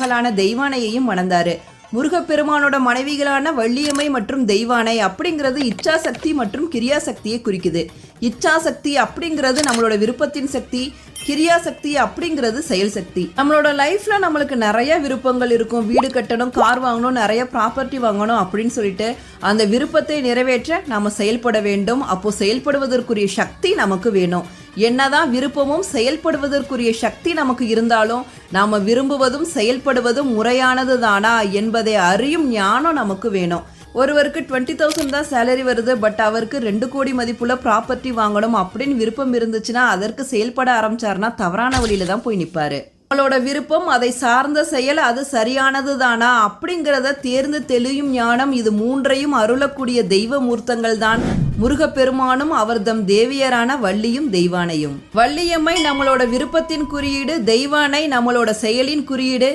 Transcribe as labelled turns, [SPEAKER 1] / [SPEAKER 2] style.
[SPEAKER 1] மகளான தெய்வானையையும் மணந்தாரு. முருகப்பெருமானோட மனைவிகளான வள்ளியம்மை மற்றும் தெய்வானை அப்படிங்கிறது இச்சாசக்தி மற்றும் கிரியாசக்தியை குறிக்குது. இச்சாசக்தி அப்படிங்கிறது நம்மளோட விருப்பத்தின் சக்தி, கிரியாசக்தி அப்படிங்கிறது செயல் சக்தி. நம்மளோட லைஃப்ல நம்மளுக்கு நிறைய விருப்பங்கள் இருக்கும். வீடு கட்டணும், கார் வாங்கணும், நிறைய ப்ராப்பர்ட்டி வாங்கணும் அப்படின்னு சொல்லிட்டு அந்த விருப்பத்தை நிறைவேற்ற நாம செயல்பட வேண்டும். அப்போ செயல்படுவதற்குரிய சக்தி நமக்கு வேணும். என்னதான் விருப்பமும் செயல்படுவதற்குரிய சக்தி நமக்கு இருந்தாலும் நாம விரும்புவதும் செயல்படுவதும் முறையானது தானா என்பதை அறியும் ஞானம் நமக்கு வேணும். ஒருவருக்கு 20,000 தான் சேலரி வருது, பட் அவருக்கு 2 கோடி மதிப்புள்ள ப்ராப்பர்ட்டி வாங்கணும் அப்படின்னு விருப்பம் இருந்துச்சுன்னா அதற்கு செயல்பட ஆரம்பிச்சாருன்னா தவறான வழியில தான் போய் நிற்பாரு. நம்மளோட விருப்பம், அதை சார்ந்த செயல், அது சரியானது தானா அப்படிங்கிறத தேர்ந்து தெளியும் ஞானம், இது மூன்றையும் அருளக்கூடிய தெய்வ மூர்த்தங்கள் தான் முருகப்பெருமானும் அவர்தம் தேவியரான வள்ளியும் தெய்வானையும். வள்ளியம்மை நம்மளோட விருப்பத்தின் குறியீடு, தெய்வானை நம்மளோட செயலின் குறியீடு.